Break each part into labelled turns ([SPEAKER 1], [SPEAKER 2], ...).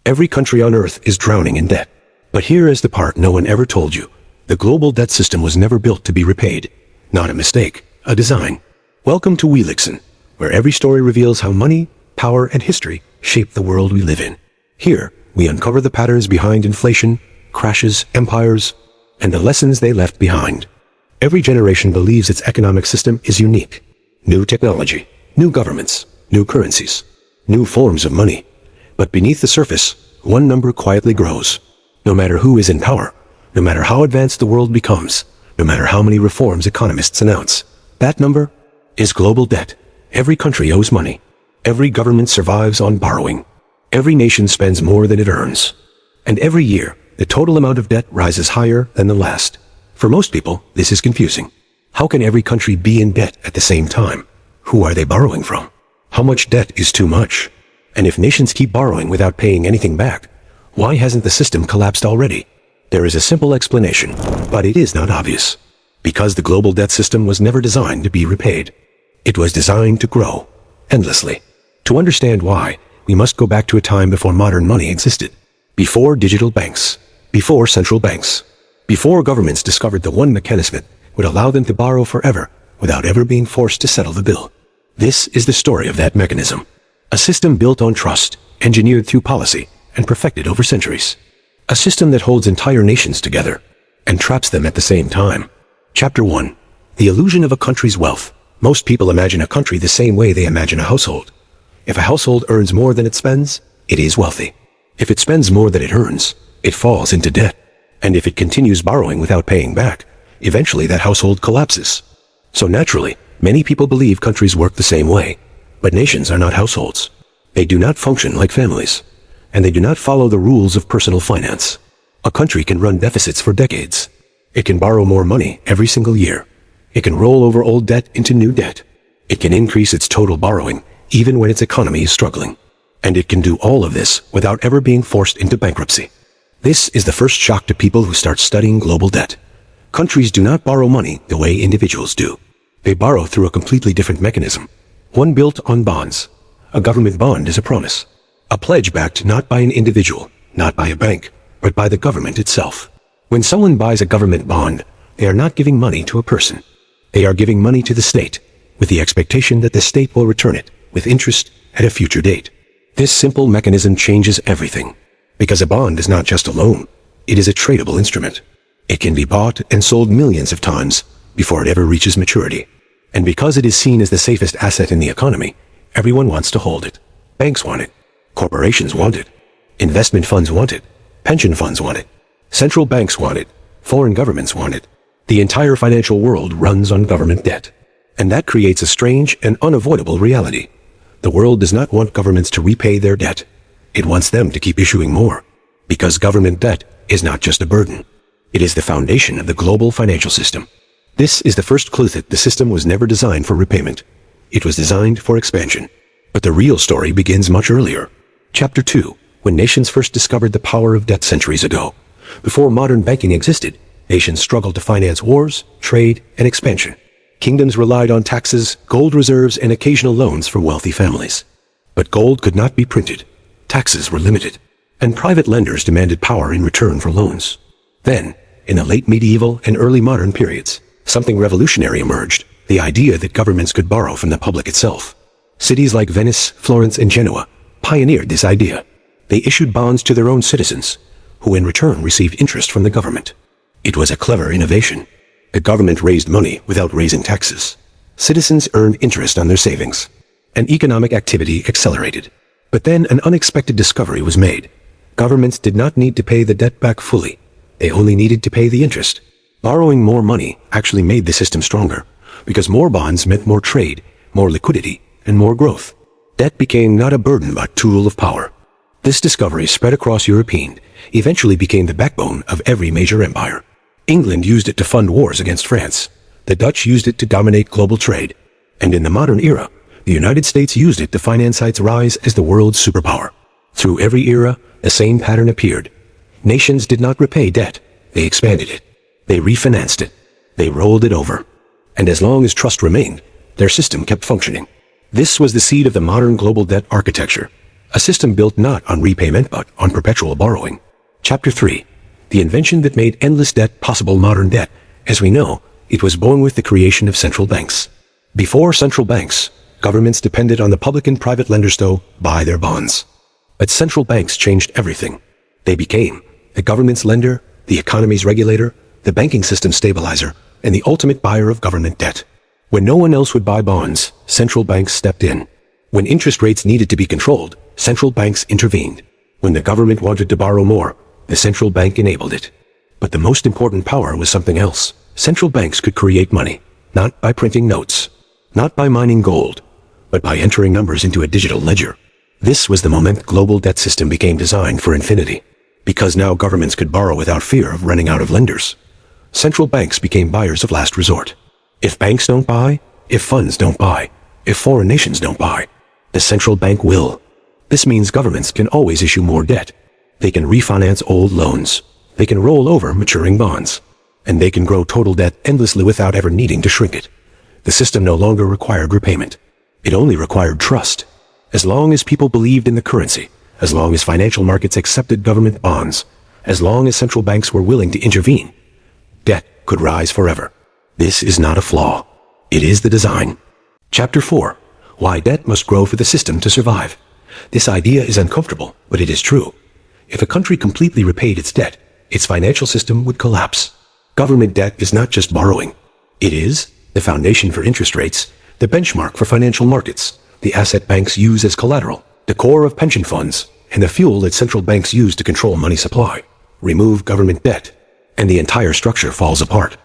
[SPEAKER 1] Every country on Earth is drowning in debt. But here is the part no one ever told you. The global debt system was never built to be repaid. Not a mistake, a design. Welcome to Wheelixen, where every story reveals how money, power, and history shape the world we live in. Here, we uncover the patterns behind inflation, crashes, empires, and the lessons they left behind. Every generation believes its economic system is unique. New technology, new governments, new currencies, new forms of money. But beneath the surface, one number quietly grows. No matter who is in power, no matter how advanced the world becomes, no matter how many reforms economists announce, that number is global debt. Every country owes money. Every government survives on borrowing. Every nation spends more than it earns. And every year, the total amount of debt rises higher than the last. For most people, this is confusing. How can every country be in debt at the same time? Who are they borrowing from? How much debt is too much? And if nations keep borrowing without paying anything back, why hasn't the system collapsed already? There is a simple explanation, but it is not obvious. Because the global debt system was never designed to be repaid. It was designed to grow, endlessly. To understand why, we must go back to a time before modern money existed. Before digital banks. Before central banks. Before governments discovered the one mechanism that would allow them to borrow forever without ever being forced to settle the bill. This is the story of that mechanism. A system built on trust, engineered through policy, and perfected over centuries. A system that holds entire nations together and traps them at the same time. Chapter 1. The illusion of a country's wealth. Most people imagine a country the same way they imagine a household. If a household earns more than it spends, it is wealthy. If it spends more than it earns, it falls into debt. And if it continues borrowing without paying back, eventually that household collapses. So naturally, many people believe countries work the same way. But nations are not households. They do not function like families. And they do not follow the rules of personal finance. A country can run deficits for decades. It can borrow more money every single year. It can roll over old debt into new debt. It can increase its total borrowing even when its economy is struggling. And it can do all of this without ever being forced into bankruptcy. This is the first shock to people who start studying global debt. Countries do not borrow money the way individuals do. They borrow through a completely different mechanism. One built on bonds. A government bond is a promise. A pledge backed not by an individual, not by a bank, but by the government itself. When someone buys a government bond, they are not giving money to a person. They are giving money to the state, with the expectation that the state will return it, with interest, at a future date. This simple mechanism changes everything. Because a bond is not just a loan, it is a tradable instrument. It can be bought and sold millions of times before it ever reaches maturity. And because it is seen as the safest asset in the economy, everyone wants to hold it. Banks want it. Corporations want it. Investment funds want it. Pension funds want it. Central banks want it. Foreign governments want it. The entire financial world runs on government debt. And that creates a strange and unavoidable reality. The world does not want governments to repay their debt. It wants them to keep issuing more. Because government debt is not just a burden. It is the foundation of the global financial system. This is the first clue that the system was never designed for repayment. It was designed for expansion. But the real story begins much earlier. Chapter 2. When nations first discovered the power of debt centuries ago. Before modern banking existed, nations struggled to finance wars, trade, and expansion. Kingdoms relied on taxes, gold reserves, and occasional loans from wealthy families. But gold could not be printed. Taxes were limited. And private lenders demanded power in return for loans. Then, in the late medieval and early modern periods, something revolutionary emerged, the idea that governments could borrow from the public itself. Cities like Venice, Florence, and Genoa pioneered this idea. They issued bonds to their own citizens, who in return received interest from the government. It was a clever innovation. The government raised money without raising taxes. Citizens earned interest on their savings. And economic activity accelerated. But then an unexpected discovery was made. Governments did not need to pay the debt back fully. They only needed to pay the interest. Borrowing more money actually made the system stronger, because more bonds meant more trade, more liquidity, and more growth. Debt became not a burden but a tool of power. This discovery spread across Europe and eventually became the backbone of every major empire. England used it to fund wars against France. The Dutch used it to dominate global trade. And in the modern era, the United States used it to finance its rise as the world's superpower. Through every era, the same pattern appeared. Nations did not repay debt. They expanded it. They refinanced it. They rolled it over. And as long as trust remained, their system kept functioning. This was the seed of the modern global debt architecture, A system built not on repayment but on perpetual borrowing. Chapter 3. The invention that made endless debt possible. Modern debt, as we know, it was born with the creation of central banks. Before central banks, governments depended on the public and private lenders to buy their bonds. But central banks changed everything. They became the government's lender, the economy's regulator, the banking system's stabilizer, and the ultimate buyer of government debt. When no one else would buy bonds, central banks stepped in. When interest rates needed to be controlled, central banks intervened. When the government wanted to borrow more, the central bank enabled it. But the most important power was something else. Central banks could create money, not by printing notes, not by mining gold, but by entering numbers into a digital ledger. This was the moment global debt system became designed for infinity. Because now governments could borrow without fear of running out of lenders. Central banks became buyers of last resort. If banks don't buy, if funds don't buy, if foreign nations don't buy, the central bank will. This means governments can always issue more debt. They can refinance old loans. They can roll over maturing bonds. And they can grow total debt endlessly without ever needing to shrink it. The system no longer required repayment. It only required trust. As long as people believed in the currency, as long as financial markets accepted government bonds, as long as central banks were willing to intervene, debt could rise forever. This is not a flaw. It is the design. Chapter 4. Why debt must grow for the system to survive. This idea is uncomfortable, but it is true. If a country completely repaid its debt, its financial system would collapse. Government debt is not just borrowing. It is the foundation for interest rates, the benchmark for financial markets, the asset banks use as collateral, the core of pension funds, and the fuel that central banks use to control money supply. Remove government debt, and the entire structure falls apart.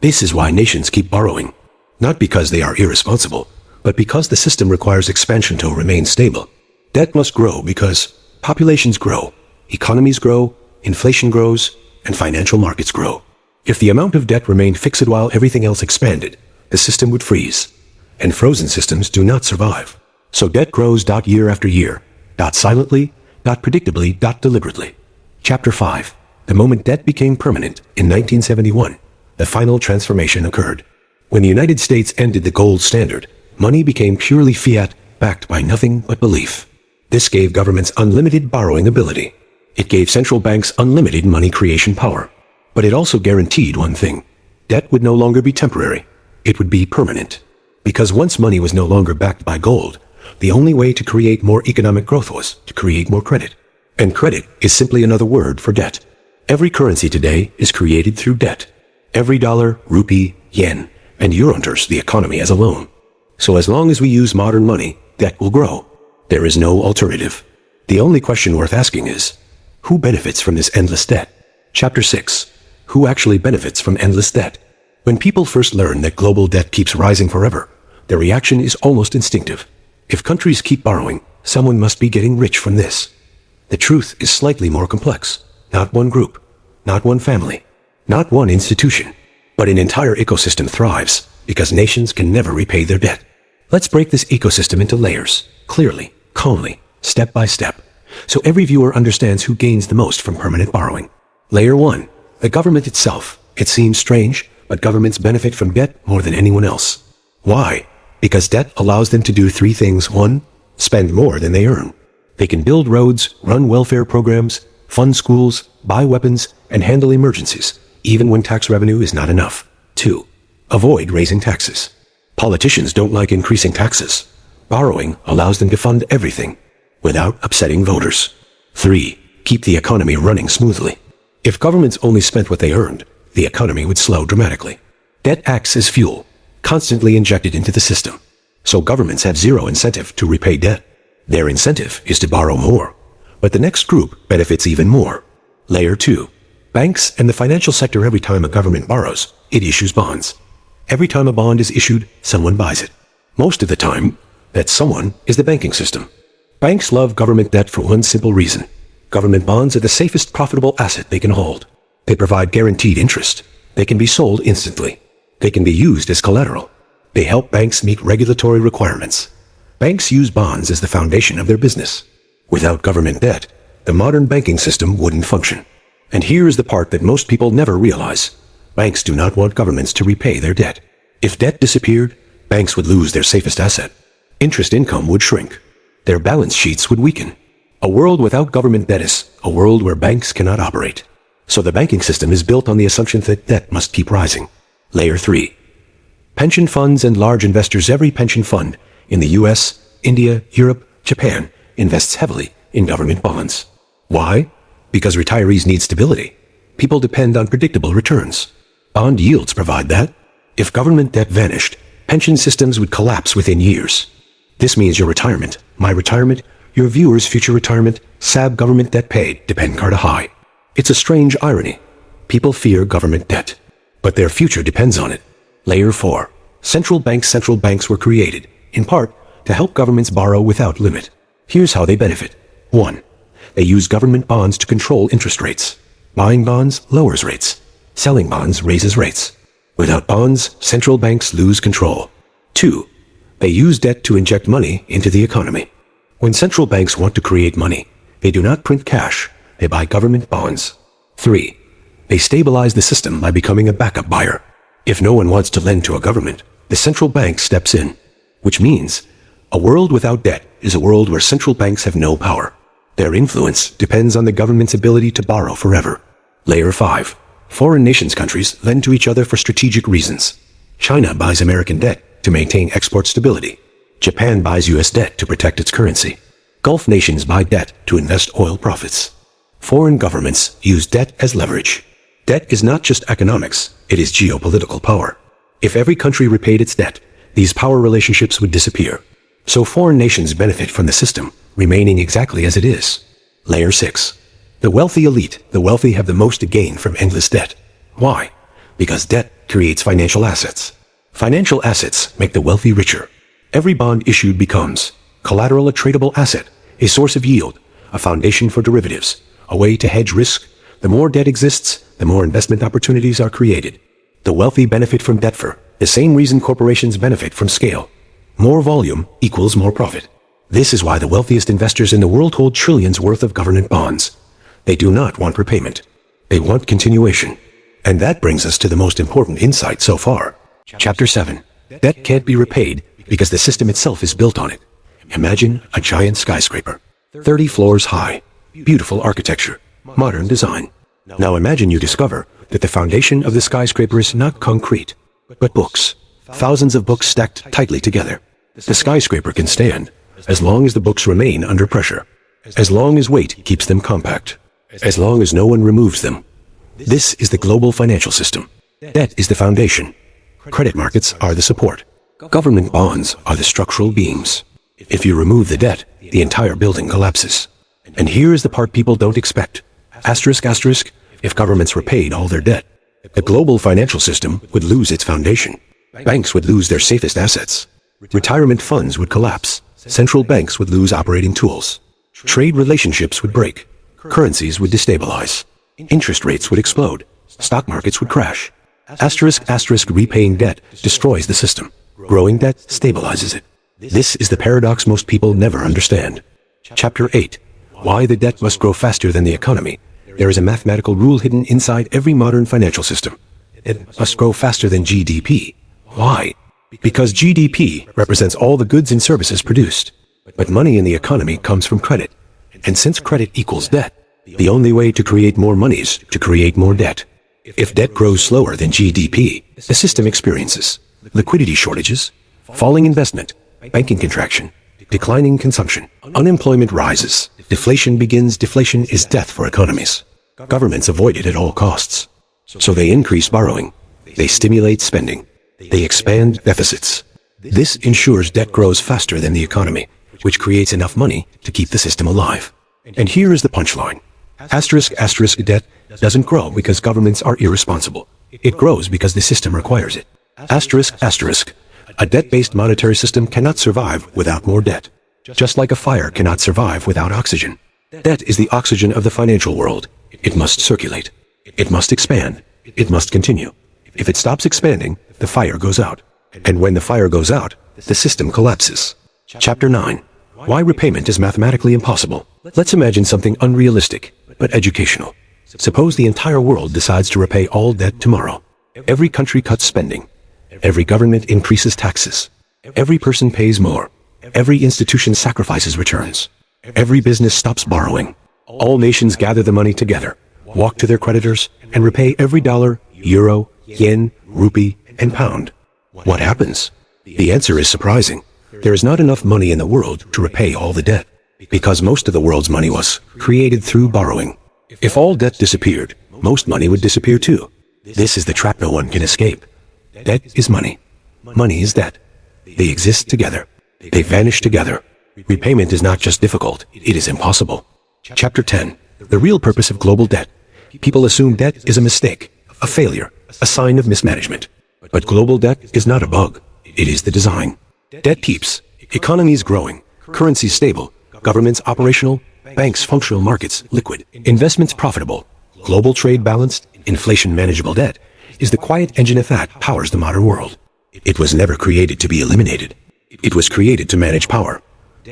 [SPEAKER 1] This is why nations keep borrowing. Not because they are irresponsible, but because the system requires expansion to remain stable. Debt must grow because populations grow, economies grow, inflation grows, and financial markets grow. If the amount of debt remained fixed while everything else expanded, the system would freeze. And frozen systems do not survive. So debt grows year after year, silently, predictably, deliberately. Chapter 5. The moment debt became permanent in 1971, the final transformation occurred. When the United States ended the gold standard, money became purely fiat, backed by nothing but belief. This gave governments unlimited borrowing ability. It gave central banks unlimited money creation power. But it also guaranteed one thing. Debt would no longer be temporary. It would be permanent. Because once money was no longer backed by gold, the only way to create more economic growth was to create more credit. And credit is simply another word for debt. Every currency today is created through debt. Every dollar, rupee, yen, and euro enters the economy as a loan. So as long as we use modern money, debt will grow. There is no alternative. The only question worth asking is, who benefits from this endless debt? Chapter 6. Who actually benefits from endless debt? When people first learn that global debt keeps rising forever, their reaction is almost instinctive. If countries keep borrowing, someone must be getting rich from this. The truth is slightly more complex. Not one group, not one family, not one institution, but an entire ecosystem thrives because nations can never repay their debt. Let's break this ecosystem into layers, clearly, calmly, step by step, so every viewer understands who gains the most from permanent borrowing. Layer 1. The government itself. It seems strange, but governments benefit from debt more than anyone else. Why? Because debt allows them to do three things. 1. Spend more than they earn. They can build roads, run welfare programs, fund schools, buy weapons, and handle emergencies, even when tax revenue is not enough. 2. Avoid raising taxes. Politicians don't like increasing taxes. Borrowing allows them to fund everything, without upsetting voters. 3. Keep the economy running smoothly. If governments only spent what they earned, the economy would slow dramatically. Debt acts as fuel, constantly injected into the system. So governments have zero incentive to repay debt. Their incentive is to borrow more. But the next group benefits even more. Layer 2. Banks and the financial sector. Every time a government borrows, it issues bonds. Every time a bond is issued, someone buys it. Most of the time, that someone is the banking system. Banks love government debt for one simple reason. Government bonds are the safest profitable asset they can hold. They provide guaranteed interest. They can be sold instantly. They can be used as collateral. They help banks meet regulatory requirements. Banks use bonds as the foundation of their business. Without government debt, the modern banking system wouldn't function. And here is the part that most people never realize. Banks do not want governments to repay their debt. If debt disappeared, banks would lose their safest asset. Interest income would shrink. Their balance sheets would weaken. A world without government debt is a world where banks cannot operate. So the banking system is built on the assumption that debt must keep rising. Layer 3. Pension funds and large investors. Every pension fund in the US, India, Europe, Japan invests heavily in government bonds. Why? Because retirees need stability. People depend on predictable returns. Bond yields provide that. If government debt vanished, pension systems would collapse within years. This means your retirement, my retirement, your viewers' future retirement, SAB government debt paid, depend card high. It's a strange irony. People fear government debt, but their future depends on it. Layer 4. Central banks were created, in part, to help governments borrow without limit. Here's how they benefit. 1. They use government bonds to control interest rates. Buying bonds lowers rates. Selling bonds raises rates. Without bonds, central banks lose control. 2. They use debt to inject money into the economy. When central banks want to create money, they do not print cash, they buy government bonds. 3. They stabilize the system by becoming a backup buyer. If no one wants to lend to a government, the central bank steps in. Which means, a world without debt is a world where central banks have no power. Their influence depends on the government's ability to borrow forever. Layer 5. Foreign nations countries lend to each other for strategic reasons. China buys American debt to maintain export stability. Japan buys US debt to protect its currency. Gulf nations buy debt to invest oil profits. Foreign governments use debt as leverage. Debt is not just economics, it is geopolitical power. If every country repaid its debt, these power relationships would disappear. So foreign nations benefit from the system, remaining exactly as it is. Layer 6. The wealthy elite, the wealthy have the most to gain from endless debt. Why? Because debt creates financial assets. Financial assets make the wealthy richer. Every bond issued becomes collateral, a tradable asset, a source of yield, a foundation for derivatives, a way to hedge risk. The more debt exists, the more investment opportunities are created. The wealthy benefit from debt for the same reason corporations benefit from scale. More volume equals more profit. This is why the wealthiest investors in the world hold trillions worth of government bonds. They do not want repayment. They want continuation. And that brings us to the most important insight so far. Chapter 7. Debt can't be repaid because the system itself is built on it. Imagine a giant skyscraper, 30 floors high, beautiful architecture, modern design. Now imagine you discover that the foundation of the skyscraper is not concrete, but books. Thousands of books stacked tightly together. The skyscraper can stand as long as the books remain under pressure, as long as weight keeps them compact, as long as no one removes them. This is the global financial system. Debt is the foundation. Credit markets are the support. Government bonds are the structural beams. If you remove the debt, the entire building collapses. And here is the part people don't expect. Asterisk, asterisk, if governments repaid all their debt, the global financial system would lose its foundation. Banks would lose their safest assets. Retirement funds would collapse. Central banks would lose operating tools. Trade relationships would break. Currencies would destabilize. Interest rates would explode. Stock markets would crash. Asterisk, asterisk, repaying debt destroys the system. Growing debt stabilizes it. This is the paradox most people never understand. Chapter 8. Why the debt must grow faster than the economy. There is a mathematical rule hidden inside every modern financial system. It must grow faster than GDP. Why? Because GDP represents all the goods and services produced. But money in the economy comes from credit. And since credit equals debt, the only way to create more money is to create more debt. If debt grows slower than GDP, the system experiences liquidity shortages, falling investment, banking contraction, declining consumption, unemployment rises, deflation begins. Deflation is death for economies. Governments avoid it at all costs. So they increase borrowing. They stimulate spending. They expand deficits. This ensures debt grows faster than the economy, which creates enough money to keep the system alive. And here is the punchline. Asterisk, asterisk, debt doesn't grow because governments are irresponsible. It grows because the system requires it. Asterisk, asterisk. A debt-based monetary system cannot survive without more debt. Just like a fire cannot survive without oxygen. Debt is the oxygen of the financial world. It must circulate. It must expand. It must continue. If it stops expanding, the fire goes out. And when the fire goes out, the system collapses. Chapter 9. Why repayment is mathematically impossible. Let's imagine something unrealistic, but educational. Suppose the entire world decides to repay all debt tomorrow. Every country cuts spending. Every government increases taxes. Every person pays more. Every institution sacrifices returns. Every business stops borrowing. All nations gather the money together, walk to their creditors, and repay every dollar, euro, yen, rupee, and pound. What happens? The answer is surprising. There is not enough money in the world to repay all the debt, because most of the world's money was created through borrowing. If all debt disappeared, most money would disappear too. This is the trap no one can escape. Debt is money. Money is debt. They exist together. They vanish together. Repayment is not just difficult, it is impossible. Chapter 10. The real purpose of global debt. People assume debt is a mistake, a failure, a sign of mismanagement. But global debt is not a bug. It is the design. Debt keeps economies growing, currencies stable, governments operational, banks functional, markets liquid, investments profitable, global trade balanced, inflation manageable. Debt is the quiet engine that powers the modern world. It was never created to be eliminated. It was created to manage power.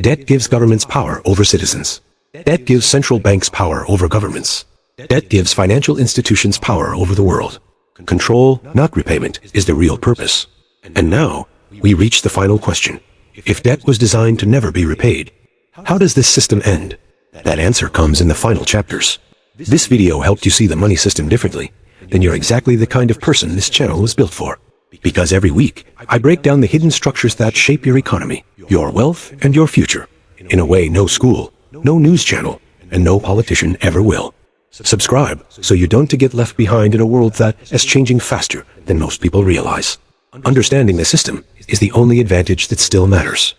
[SPEAKER 1] Debt gives governments power over citizens. Debt gives central banks power over governments. Debt gives financial institutions power over the world. Control, not repayment, is the real purpose. And now, we reach the final question. If debt was designed to never be repaid, how does this system end? That answer comes in the final chapters. This video helped you see the money system differently. Then you're exactly the kind of person this channel was built for. Because every week, I break down the hidden structures that shape your economy, your wealth, and your future. In a way no school, no news channel, and no politician ever will. Subscribe so you don't get left behind in a world that is changing faster than most people realize. Understanding the system is the only advantage that still matters.